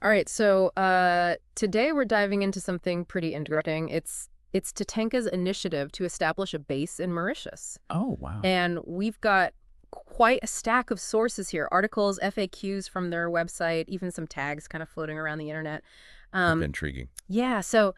All right, so today we're diving into something pretty interesting. It's TATANKA's initiative to establish a base in Mauritius. Oh, wow. And we've got quite a stack of sources here, articles, FAQs from their website, even some tags kind of floating around the internet. Um, Intriguing. yeah, so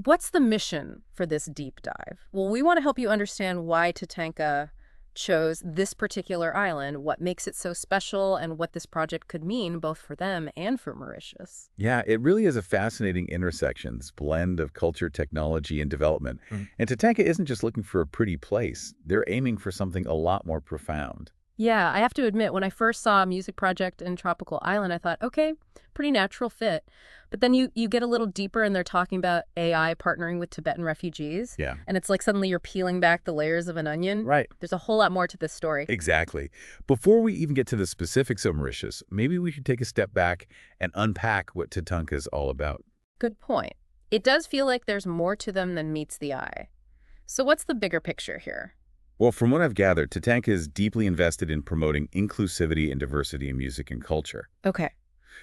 what's the mission for this deep dive? Well, we want to help you understand why TATANKA chose this particular island, what makes it so special, and what this project could mean both for them and for Mauritius. Yeah, it really is a fascinating intersection, this blend of culture, technology, and development. Mm. And Tatanka isn't just looking for a pretty place. They're aiming for something a lot more profound. Yeah, I have to admit, when I first saw a music project in Tropical Island, I thought, okay, pretty natural fit. But then you get a little deeper and they're talking about AI partnering with Tibetan refugees. Yeah. And it's like suddenly you're peeling back the layers of an onion. Right. There's a whole lot more to this story. Exactly. Before we even get to the specifics of Mauritius, maybe we should take a step back and unpack what Tatanka is all about. Good point. It does feel like there's more to them than meets the eye. So what's the bigger picture here? Well, from what I've gathered, Tatanka is deeply invested in promoting inclusivity and diversity in music and culture. Okay.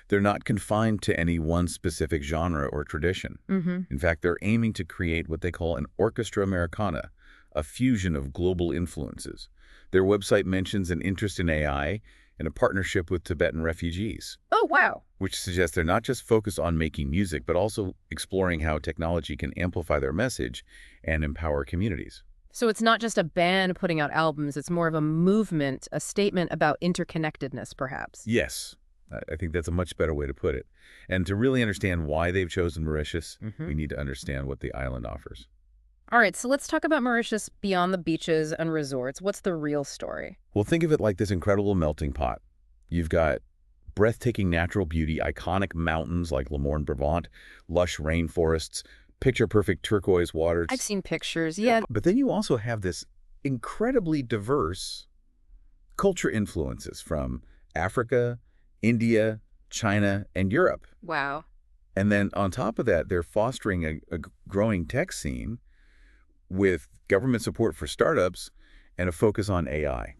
They're not confined to any one specific genre or tradition. Mm-hmm. In fact, they're aiming to create what they call an orchestra americana, a fusion of global influences. Their website mentions an interest in AI and a partnership with Tibetan refugees, Oh, wow. which suggests they're not just focused on making music, but also exploring how technology can amplify their message and empower communities. So it's not just a band putting out albums, it's more of a movement, a statement about interconnectedness, perhaps. Yes, I think that's a much better way to put it. And to really understand why they've chosen Mauritius, we need to understand what the island offers. All right, so let's talk about Mauritius beyond the beaches and resorts. What's the real story? Well, think of it like this incredible melting pot. You've got breathtaking natural beauty, iconic mountains like Le Morne-Brabant, lush rainforests, picture-perfect turquoise waters. I've seen pictures, yeah. But then you also have this incredibly diverse culture influences from Africa, India, China, and Europe. Wow. And then on top of that, they're fostering a growing tech scene with government support for startups and a focus on AI.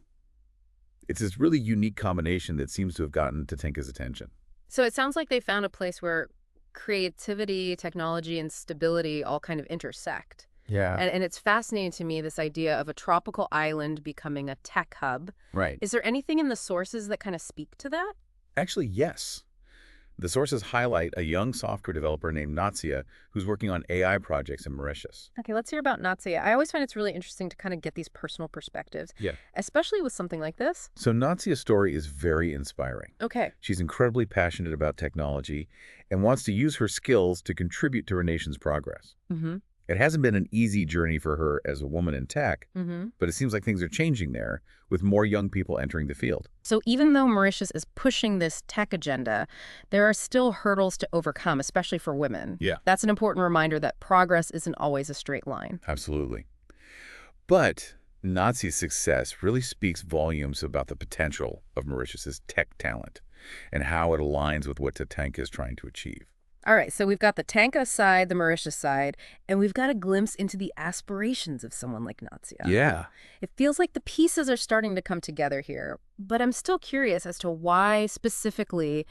It's this really unique combination that seems to have gotten Tatanka's attention. So it sounds like they found a place where creativity, technology, and stability all kind of intersect. Yeah. And it's fascinating to me, this idea of a tropical island becoming a tech hub. Right. Is there anything in the sources that kind of speak to that? Actually, yes. The sources highlight a young software developer named 𝗧𝗧𝗧𝗧𝗧 who's working on AI projects in Mauritius. Okay, let's hear about 𝗧𝗧𝗧𝗧𝗧𝗧. I always find it's really interesting to kind of get these personal perspectives, Yeah. especially with something like this. So 𝗧𝗧𝗧𝗧𝗧's story is very inspiring. Okay. She's incredibly passionate about technology and wants to use her skills to contribute to her nation's progress. Mm-hmm. It hasn't been an easy journey for her as a woman in tech, Mm-hmm. but it seems like things are changing there with more young people entering the field. So even though Mauritius is pushing this tech agenda, there are still hurdles to overcome, especially for women. Yeah. That's an important reminder that progress isn't always a straight line. Absolutely. But 𝗧𝗧𝗧𝗧𝗧's success really speaks volumes about the potential of Mauritius's tech talent and how it aligns with what Tatanka is trying to achieve. All right, so we've got the TATANKA side, the Mauritius side, and we've got a glimpse into the aspirations of someone like 𝗧𝗧𝗧𝗧𝗧. Yeah. It feels like the pieces are starting to come together here, but I'm still curious as to why specifically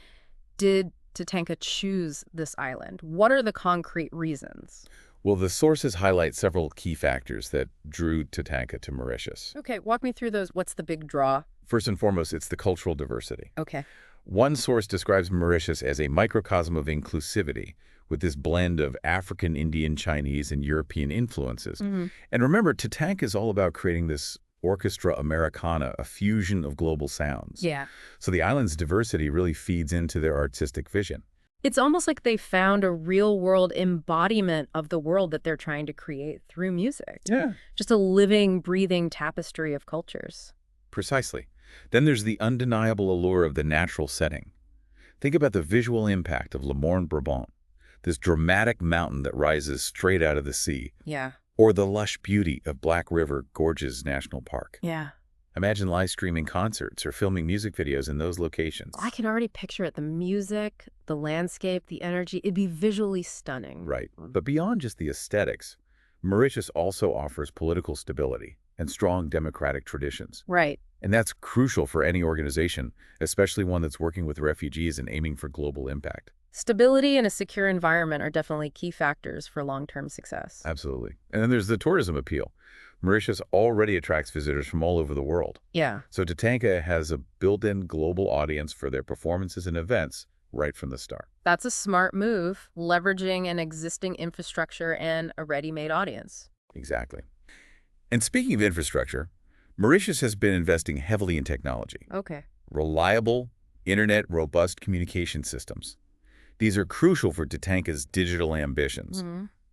did TATANKA choose this island? What are the concrete reasons? Well, the sources highlight several key factors that drew Tatanka to Mauritius. Okay, walk me through those. What's the big draw? First and foremost, it's the cultural diversity. Okay. One source describes Mauritius as a microcosm of inclusivity, with this blend of African, Indian, Chinese, and European influences. Mm-hmm. And remember, Tatanka is all about creating this orchestra americana, a fusion of global sounds. Yeah. So the island's diversity really feeds into their artistic vision. It's almost like they found a real-world embodiment of the world that they're trying to create through music. Yeah. Just a living, breathing tapestry of cultures. Precisely. Then there's the undeniable allure of the natural setting. Think about the visual impact of Le Morne-Brabant, this dramatic mountain that rises straight out of the sea, Yeah. or the lush beauty of Black River Gorges National Park. Yeah. Imagine live streaming concerts or filming music videos in those locations. I can already picture it. The music, the landscape, the energy. It'd be visually stunning. Right. But beyond just the aesthetics, Mauritius also offers political stability and strong democratic traditions. Right. And that's crucial for any organization, especially one that's working with refugees and aiming for global impact. Stability and a secure environment are definitely key factors for long-term success. Absolutely. And then there's the tourism appeal. Mauritius already attracts visitors from all over the world. Yeah. So TATANKA has a built-in global audience for their performances and events right from the start. That's a smart move, leveraging an existing infrastructure and a ready-made audience. Exactly. And speaking of infrastructure, Mauritius has been investing heavily in technology. Okay. Reliable, internet-robust communication systems. These are crucial for TATANKA's digital ambitions.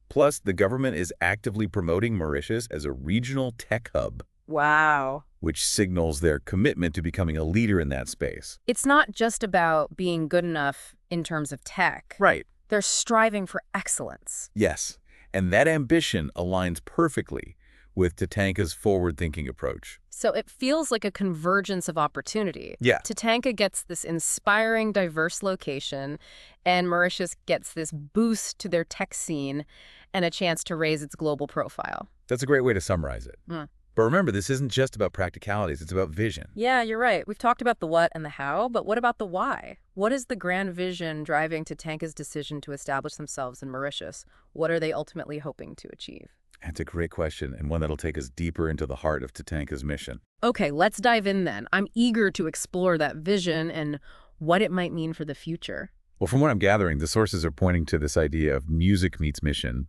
Plus, the government is actively promoting Mauritius as a regional tech hub, Wow. which signals their commitment to becoming a leader in that space. It's not just about being good enough in terms of tech. Right. They're striving for excellence. Yes, and that ambition aligns perfectly with TATANKA's forward-thinking approach. So it feels like a convergence of opportunity. Yeah. TATANKA gets this inspiring, diverse location, and Mauritius gets this boost to their tech scene and a chance to raise its global profile. That's a great way to summarize it. But remember, this isn't just about practicalities, it's about vision. Yeah, you're right. We've talked about the what and the how, but what about the why? What is the grand vision driving TATANKA's decision to establish themselves in Mauritius? What are they ultimately hoping to achieve? That's a great question, and one that'll take us deeper into the heart of TATANKA's mission. Okay, let's dive in then. I'm eager to explore that vision and what it might mean for the future. Well, from what I'm gathering, the sources are pointing to this idea of music meets mission.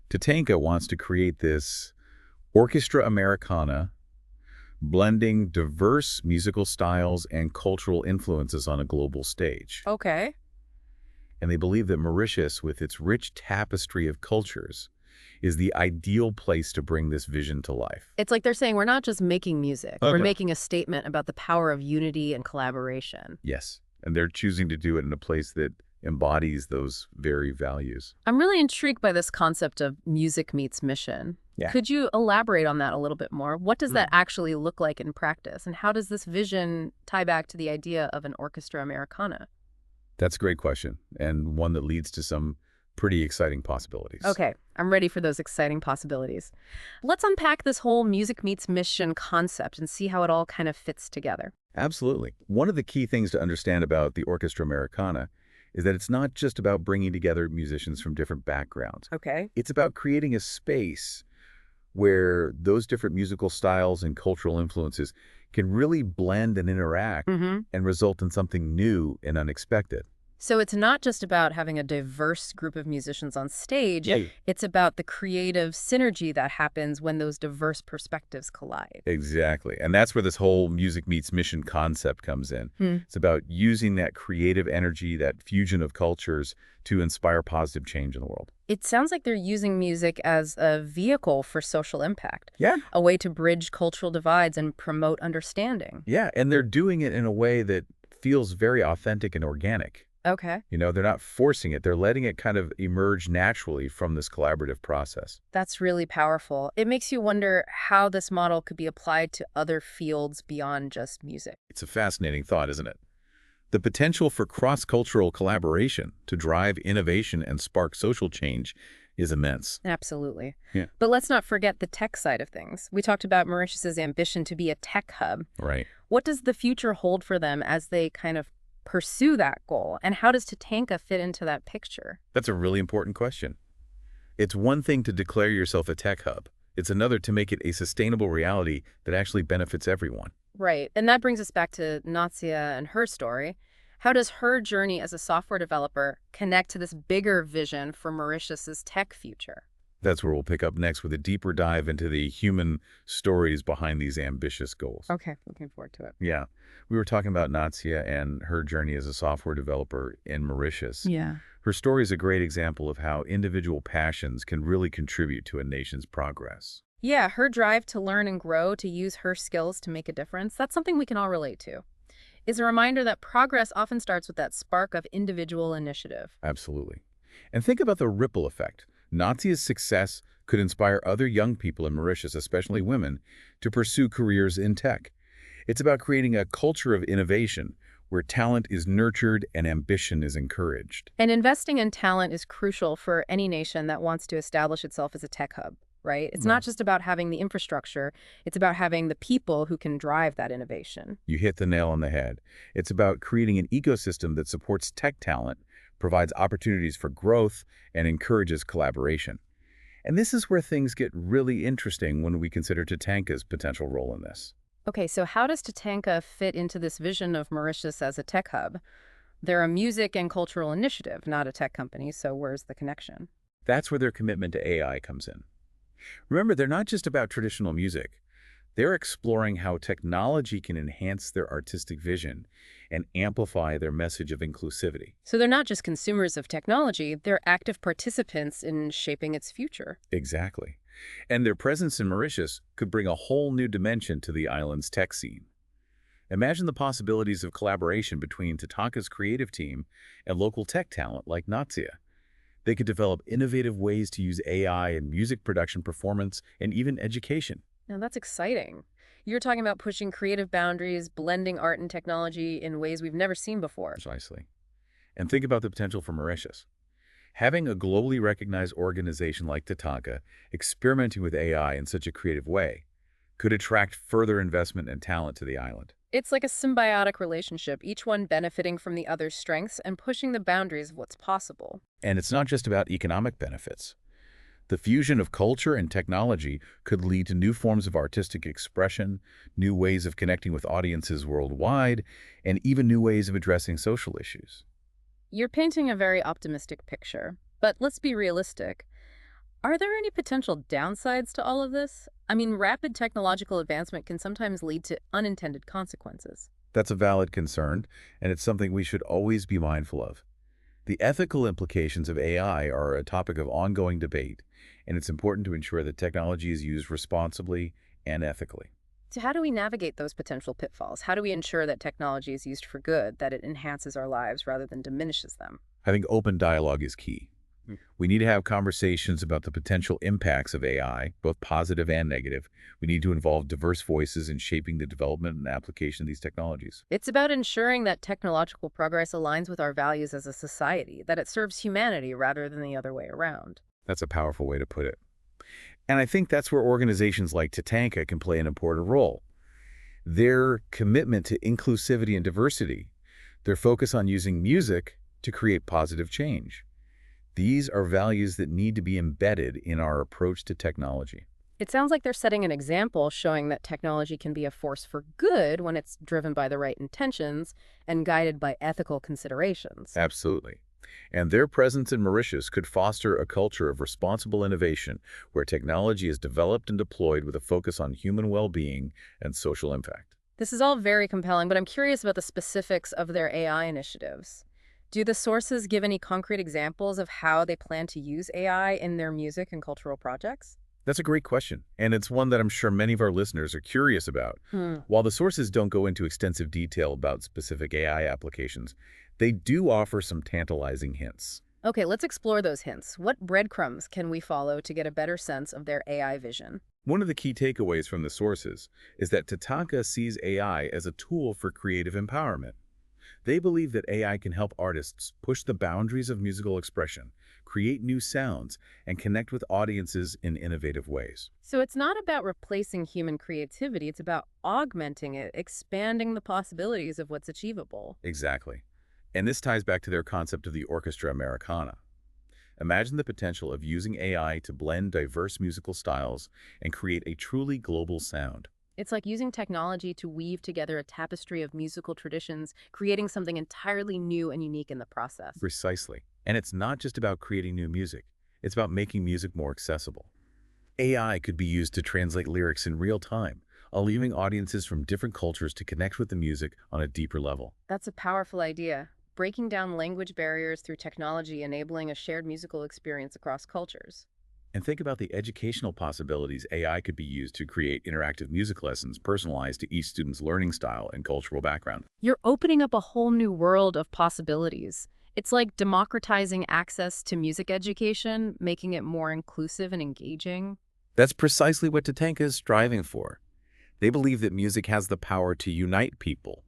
TATANKA wants to create this orchestra Americana, blending diverse musical styles and cultural influences on a global stage. Okay. And they believe that Mauritius, with its rich tapestry of cultures, is the ideal place to bring this vision to life. It's like they're saying we're not just making music. We're Okay. making a statement about the power of unity and collaboration. Yes, and they're choosing to do it in a place that embodies those very values. I'm really intrigued by this concept of music meets mission. Yeah. Could you elaborate on that a little bit more? What does that actually look like in practice? And how does this vision tie back to the idea of an orchestra Americana? That's a great question, and one that leads to some pretty exciting possibilities. Okay, I'm ready for those exciting possibilities. Let's unpack this whole music meets mission concept and see how it all kind of fits together. Absolutely. One of the key things to understand about the Orchestra Americana is that it's not just about bringing together musicians from different backgrounds. Okay. It's about creating a space where those different musical styles and cultural influences can really blend and interact and result in something new and unexpected. So it's not just about having a diverse group of musicians on stage. Yeah. It's about the creative synergy that happens when those diverse perspectives collide. Exactly. And that's where this whole music meets mission concept comes in. It's about using that creative energy, that fusion of cultures to inspire positive change in the world. It sounds like they're using music as a vehicle for social impact, Yeah. a way to bridge cultural divides and promote understanding. Yeah. And they're doing it in a way that feels very authentic and organic. Okay. You know, they're not forcing it. They're letting it kind of emerge naturally from this collaborative process. That's really powerful. It makes you wonder how this model could be applied to other fields beyond just music. It's a fascinating thought, isn't it? The potential for cross-cultural collaboration to drive innovation and spark social change is immense. Absolutely. Yeah. But let's not forget the tech side of things. We talked about Mauritius's ambition to be a tech hub. Right. What does the future hold for them as they kind of pursue that goal? And how does TATANKA fit into that picture? That's a really important question. It's one thing to declare yourself a tech hub. It's another to make it a sustainable reality that actually benefits everyone. Right. And that brings us back to 𝗧𝗧𝗧𝗧 and her story. How does her journey as a software developer connect to this bigger vision for Mauritius's tech future? That's where we'll pick up next with a deeper dive into the human stories behind these ambitious goals. Okay, looking forward to it. Yeah. We were talking about 𝗧𝗧𝗧𝗧 and her journey as a software developer in Mauritius. Yeah. Her story is a great example of how individual passions can really contribute to a nation's progress. Yeah, her drive to learn and grow, to use her skills to make a difference, that's something we can all relate to. It's a reminder that progress often starts with that spark of individual initiative. Absolutely. And think about the ripple effect. 𝗧𝗧𝗧𝗧's success could inspire other young people in Mauritius, especially women, to pursue careers in tech. It's about creating a culture of innovation where talent is nurtured and ambition is encouraged. And investing in talent is crucial for any nation that wants to establish itself as a tech hub, right? It's not just about having the infrastructure, it's about having the people who can drive that innovation. You hit the nail on the head. It's about creating an ecosystem that supports tech talent, provides opportunities for growth, and encourages collaboration. And this is where things get really interesting when we consider TATANKA's potential role in this. Okay, so how does TATANKA fit into this vision of Mauritius as a tech hub? They're a music and cultural initiative, not a tech company, so where's the connection? That's where their commitment to AI comes in. Remember, they're not just about traditional music. They're exploring how technology can enhance their artistic vision and amplify their message of inclusivity. So they're not just consumers of technology, they're active participants in shaping its future. Exactly. And their presence in Mauritius could bring a whole new dimension to the island's tech scene. Imagine the possibilities of collaboration between TATANKA's creative team and local tech talent like 𝗧𝗧𝗧𝗧𝗧𝗧𝗧𝗧𝗧𝗧𝗧𝗧𝗧𝗧. They could develop innovative ways to use AI in music production performance and even education. Now that's exciting. You're talking about pushing creative boundaries, blending art and technology in ways we've never seen before. Precisely. And think about the potential for Mauritius. Having a globally recognized organization like TATANKA experimenting with AI in such a creative way could attract further investment and talent to the island. It's like a symbiotic relationship, each one benefiting from the other's strengths and pushing the boundaries of what's possible. And it's not just about economic benefits. The fusion of culture and technology could lead to new forms of artistic expression, new ways of connecting with audiences worldwide, and even new ways of addressing social issues. You're painting a very optimistic picture, but let's be realistic. Are there any potential downsides to all of this? I mean, rapid technological advancement can sometimes lead to unintended consequences. That's a valid concern, and it's something we should always be mindful of. The ethical implications of AI are a topic of ongoing debate, and it's important to ensure that technology is used responsibly and ethically. So how do we navigate those potential pitfalls? How do we ensure that technology is used for good, that it enhances our lives rather than diminishes them? I think open dialogue is key. We need to have conversations about the potential impacts of AI, both positive and negative. We need to involve diverse voices in shaping the development and application of these technologies. It's about ensuring that technological progress aligns with our values as a society, that it serves humanity rather than the other way around. That's a powerful way to put it. And I think that's where organizations like TATANKA can play an important role. Their commitment to inclusivity and diversity, their focus on using music to create positive change. These are values that need to be embedded in our approach to technology. It sounds like they're setting an example showing that technology can be a force for good when it's driven by the right intentions and guided by ethical considerations. Absolutely. And their presence in Mauritius could foster a culture of responsible innovation where technology is developed and deployed with a focus on human well-being and social impact. This is all very compelling, but I'm curious about the specifics of their AI initiatives. Do the sources give any concrete examples of how they plan to use AI in their music and cultural projects? That's a great question, and it's one that I'm sure many of our listeners are curious about. While the sources don't go into extensive detail about specific AI applications, they do offer some tantalizing hints. Okay, let's explore those hints. What breadcrumbs can we follow to get a better sense of their AI vision? One of the key takeaways from the sources is that TATANKA sees AI as a tool for creative empowerment. They believe that AI can help artists push the boundaries of musical expression, create new sounds, and connect with audiences in innovative ways. So it's not about replacing human creativity, it's about augmenting it, expanding the possibilities of what's achievable. Exactly. And this ties back to their concept of the orchestra americana. Imagine the potential of using AI to blend diverse musical styles and create a truly global sound. It's like using technology to weave together a tapestry of musical traditions, creating something entirely new and unique in the process. Precisely. And it's not just about creating new music. It's about making music more accessible. AI could be used to translate lyrics in real time, allowing audiences from different cultures to connect with the music on a deeper level. That's a powerful idea. Breaking down language barriers through technology, enabling a shared musical experience across cultures. And think about the educational possibilities AI could be used to create interactive music lessons personalized to each student's learning style and cultural background. You're opening up a whole new world of possibilities. It's like democratizing access to music education, making it more inclusive and engaging. That's precisely what TATANKA is striving for. They believe that music has the power to unite people,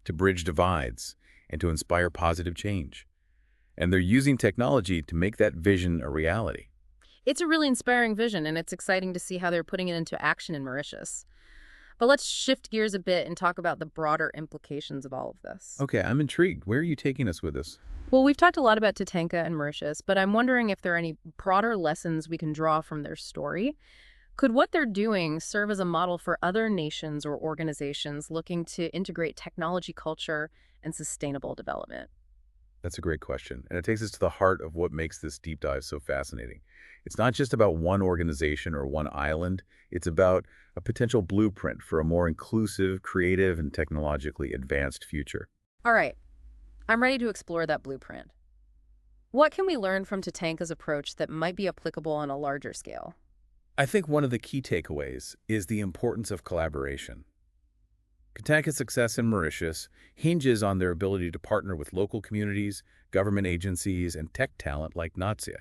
to bridge divides, and to inspire positive change. And they're using technology to make that vision a reality. It's a really inspiring vision, and it's exciting to see how they're putting it into action in Mauritius. But let's shift gears a bit and talk about the broader implications of all of this. Okay, I'm intrigued. Where are you taking us with this? Well, we've talked a lot about TATANKA and Mauritius, but I'm wondering if there are any broader lessons we can draw from their story. Could what they're doing serve as a model for other nations or organizations looking to integrate technology culture and sustainable development? That's a great question, and it takes us to the heart of what makes this deep dive so fascinating. It's not just about one organization or one island. It's about a potential blueprint for a more inclusive, creative, and technologically advanced future. All right, I'm ready to explore that blueprint. What can we learn from TATANKA's approach that might be applicable on a larger scale? I think one of the key takeaways is the importance of collaboration. TATANKA's success in Mauritius hinges on their ability to partner with local communities, government agencies, and tech talent like 𝗧𝗧𝗧𝗧𝗧𝗧𝗧𝗧𝗧𝗧𝗧𝗧𝗧𝗧𝗧𝗧𝗧𝗧.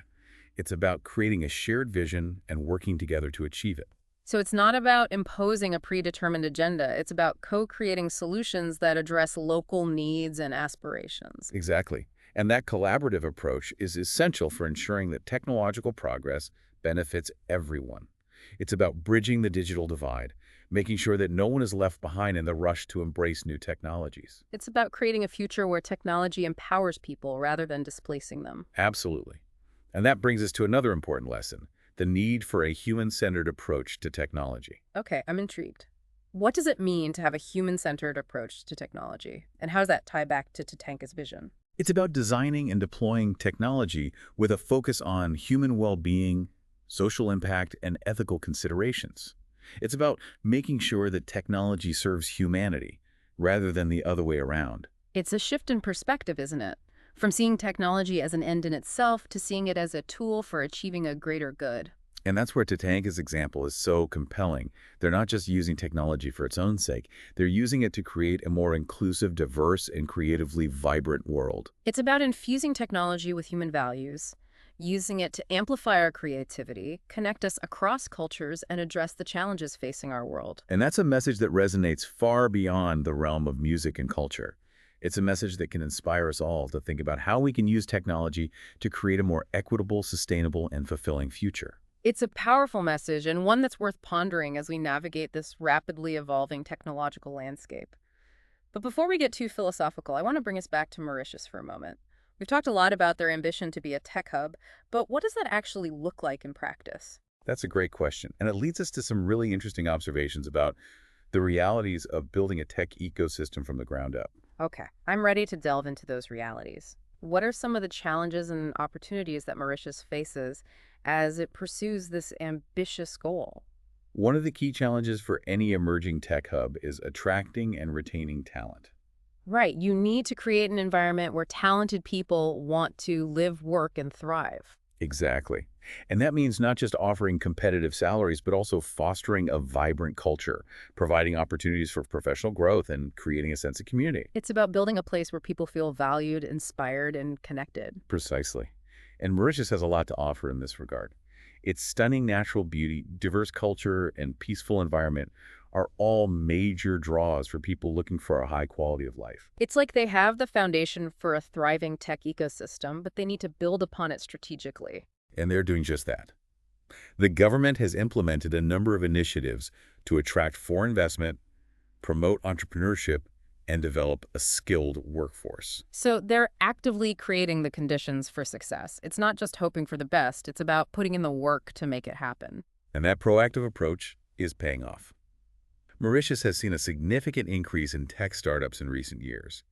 It's about creating a shared vision and working together to achieve it. So it's not about imposing a predetermined agenda. It's about co-creating solutions that address local needs and aspirations. Exactly. And that collaborative approach is essential for ensuring that technological progress benefits everyone. It's about bridging the digital divide, making sure that no one is left behind in the rush to embrace new technologies. It's about creating a future where technology empowers people rather than displacing them. Absolutely. And that brings us to another important lesson: the need for a human-centered approach to technology. Okay, I'm intrigued. What does it mean to have a human-centered approach to technology? And how does that tie back to TATANKA's vision? It's about designing and deploying technology with a focus on human well-being, social impact, and ethical considerations. It's about making sure that technology serves humanity rather than the other way around. It's a shift in perspective, isn't it? From seeing technology as an end in itself to seeing it as a tool for achieving a greater good. And that's where TATANKA's example is so compelling. They're not just using technology for its own sake. They're using it to create a more inclusive, diverse, and creatively vibrant world. It's about infusing technology with human values, using it to amplify our creativity, connect us across cultures, and address the challenges facing our world. And that's a message that resonates far beyond the realm of music and culture. It's a message that can inspire us all to think about how we can use technology to create a more equitable, sustainable, and fulfilling future. It's a powerful message and one that's worth pondering as we navigate this rapidly evolving technological landscape. But before we get too philosophical, I want to bring us back to Mauritius for a moment. We've talked a lot about their ambition to be a tech hub, but what does that actually look like in practice? That's a great question, and it leads us to some really interesting observations about the realities of building a tech ecosystem from the ground up. Okay, I'm ready to delve into those realities. What are some of the challenges and opportunities that Mauritius faces as it pursues this ambitious goal? One of the key challenges for any emerging tech hub is attracting and retaining talent. Right, you need to create an environment where talented people want to live, work, and thrive. Exactly. And that means not just offering competitive salaries, but also fostering a vibrant culture, providing opportunities for professional growth, and creating a sense of community. It's about building a place where people feel valued, inspired, and connected. Precisely. And Mauritius has a lot to offer in this regard. Its stunning natural beauty, diverse culture, and peaceful environment are all major draws for people looking for a high quality of life. It's like they have the foundation for a thriving tech ecosystem, but they need to build upon it strategically. And they're doing just that. The government has implemented a number of initiatives to attract foreign investment, promote entrepreneurship, and develop a skilled workforce. So they're actively creating the conditions for success. It's not just hoping for the best, it's about putting in the work to make it happen. And that proactive approach is paying off. Mauritius has seen a significant increase in tech startups in recent years,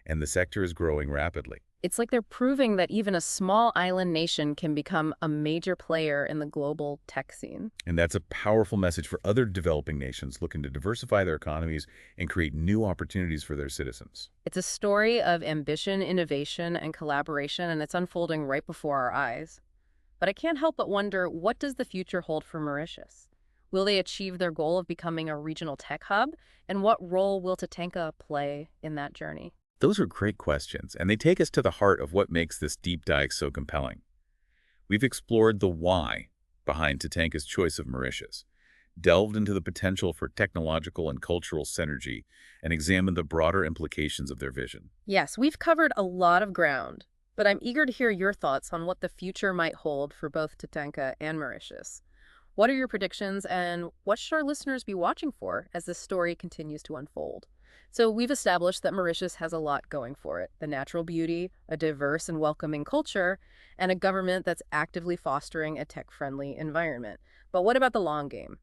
and the sector is growing rapidly. It's like they're proving that even a small island nation can become a major player in the global tech scene. And that's a powerful message for other developing nations looking to diversify their economies and create new opportunities for their citizens. It's a story of ambition, innovation, and collaboration, and it's unfolding right before our eyes. But I can't help but wonder, what does the future hold for Mauritius? Will they achieve their goal of becoming a regional tech hub? And what role will TATANKA play in that journey? Those are great questions, and they take us to the heart of what makes this deep dive so compelling. We've explored the why behind TATANKA's choice of Mauritius, delved into the potential for technological and cultural synergy, and examined the broader implications of their vision. Yes, we've covered a lot of ground, but I'm eager to hear your thoughts on what the future might hold for both TATANKA and Mauritius. What are your predictions, and what should our listeners be watching for as this story continues to unfold? So we've established that Mauritius has a lot going for it: the natural beauty, a diverse and welcoming culture, and a government that's actively fostering a tech-friendly environment. But what about the long game?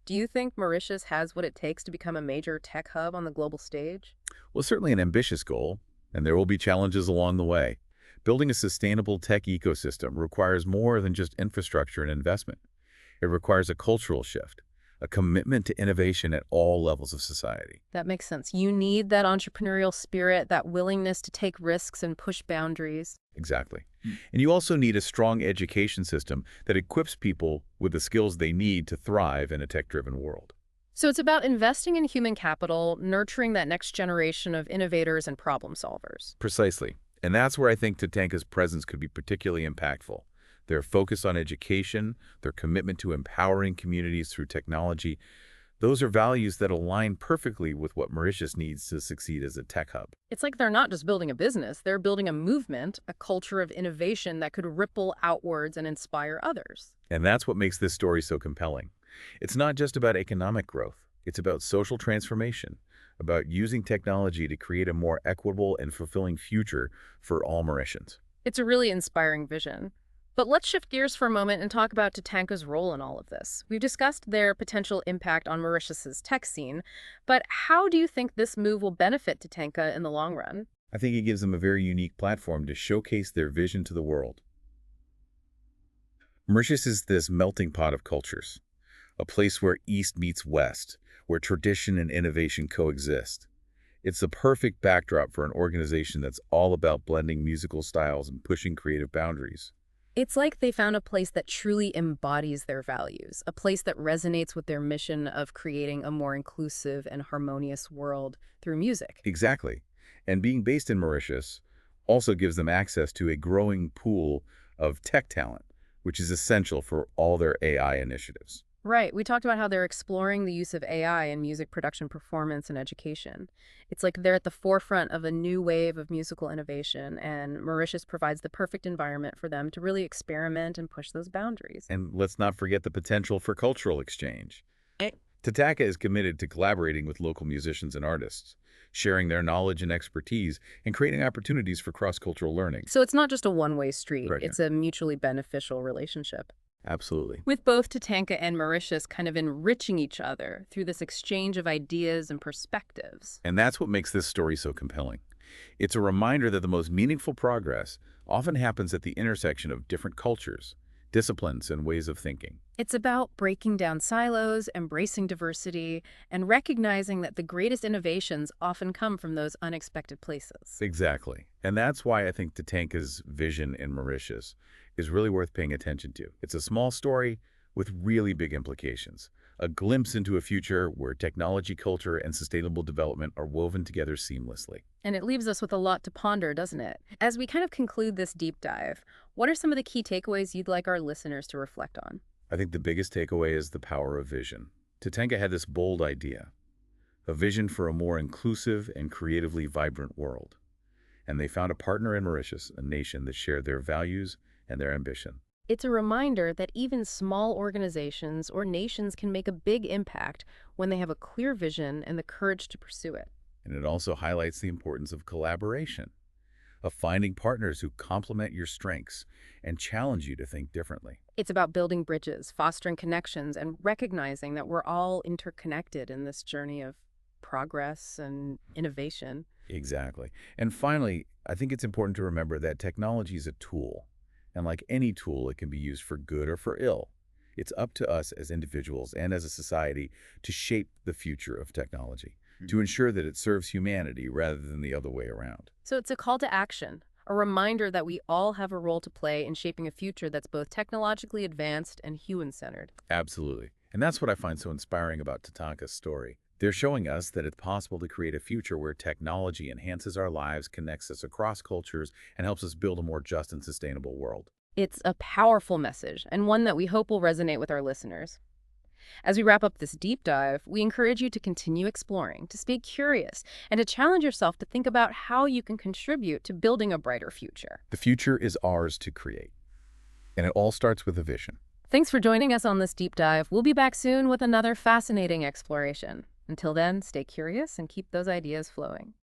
Do you think Mauritius has what it takes to become a major tech hub on the global stage? Well, certainly an ambitious goal, and there will be challenges along the way. Building a sustainable tech ecosystem requires more than just infrastructure and investment. It requires a cultural shift, a commitment to innovation at all levels of society. That makes sense. You need that entrepreneurial spirit, that willingness to take risks and push boundaries. Exactly. And you also need a strong education system that equips people with the skills they need to thrive in a tech-driven world. So it's about investing in human capital, nurturing that next generation of innovators and problem solvers. Precisely. And that's where I think TATANKA's presence could be particularly impactful. Their focus on education, their commitment to empowering communities through technology, those are values that align perfectly with what Mauritius needs to succeed as a tech hub. It's like they're not just building a business, they're building a movement, a culture of innovation that could ripple outwards and inspire others. And that's what makes this story so compelling. It's not just about economic growth. It's about social transformation, about using technology to create a more equitable and fulfilling future for all Mauritians. It's a really inspiring vision. But let's shift gears for a moment and talk about TATANKA's role in all of this. We've discussed their potential impact on Mauritius's tech scene, but how do you think this move will benefit TATANKA in the long run? I think it gives them a very unique platform to showcase their vision to the world. Mauritius is this melting pot of cultures, a place where East meets West, where tradition and innovation coexist. It's the perfect backdrop for an organization that's all about blending musical styles and pushing creative boundaries. It's like they found a place that truly embodies their values, a place that resonates with their mission of creating a more inclusive and harmonious world through music. Exactly. And being based in Mauritius also gives them access to a growing pool of tech talent, which is essential for all their AI initiatives. Right. We talked about how they're exploring the use of AI in music production, performance, and education. It's like they're at the forefront of a new wave of musical innovation, and Mauritius provides the perfect environment for them to really experiment and push those boundaries. And let's not forget the potential for cultural exchange. TATANKA is committed to collaborating with local musicians and artists, sharing their knowledge and expertise, and creating opportunities for cross-cultural learning. So it's not just a one-way street. Right, it's a mutually beneficial relationship, Absolutely. with both TATANKA and Mauritius kind of enriching each other through this exchange of ideas and perspectives. And that's what makes this story so compelling. It's a reminder that the most meaningful progress often happens at the intersection of different cultures, disciplines, and ways of thinking. It's about breaking down silos, embracing diversity, and recognizing that the greatest innovations often come from those unexpected places. Exactly. And that's why I think TATANKA's vision in Mauritius is really worth paying attention to. It's a small story with really big implications, a glimpse into a future where technology, culture, and sustainable development are woven together seamlessly. And it leaves us with a lot to ponder, doesn't it? As we kind of conclude this deep dive, what are some of the key takeaways you'd like our listeners to reflect on? I think the biggest takeaway is the power of vision. TATANKA had this bold idea, a vision for a more inclusive and creatively vibrant world. And they found a partner in Mauritius, a nation that shared their values and their ambition. It's a reminder that even small organizations or nations can make a big impact when they have a clear vision and the courage to pursue it. And it also highlights the importance of collaboration, of finding partners who complement your strengths and challenge you to think differently. It's about building bridges, fostering connections, and recognizing that we're all interconnected in this journey of progress and innovation. Exactly. And finally, I think it's important to remember that technology is a tool. And like any tool, it can be used for good or for ill. It's up to us as individuals and as a society to shape the future of technology, to ensure that it serves humanity rather than the other way around. So it's a call to action, a reminder that we all have a role to play in shaping a future that's both technologically advanced and human-centered. Absolutely. And that's what I find so inspiring about TATANKA's story. They're showing us that it's possible to create a future where technology enhances our lives, connects us across cultures, and helps us build a more just and sustainable world. It's a powerful message, and one that we hope will resonate with our listeners. As we wrap up this deep dive, we encourage you to continue exploring, to stay curious, and to challenge yourself to think about how you can contribute to building a brighter future. The future is ours to create, and it all starts with a vision. Thanks for joining us on this deep dive. We'll be back soon with another fascinating exploration. Until then, stay curious and keep those ideas flowing.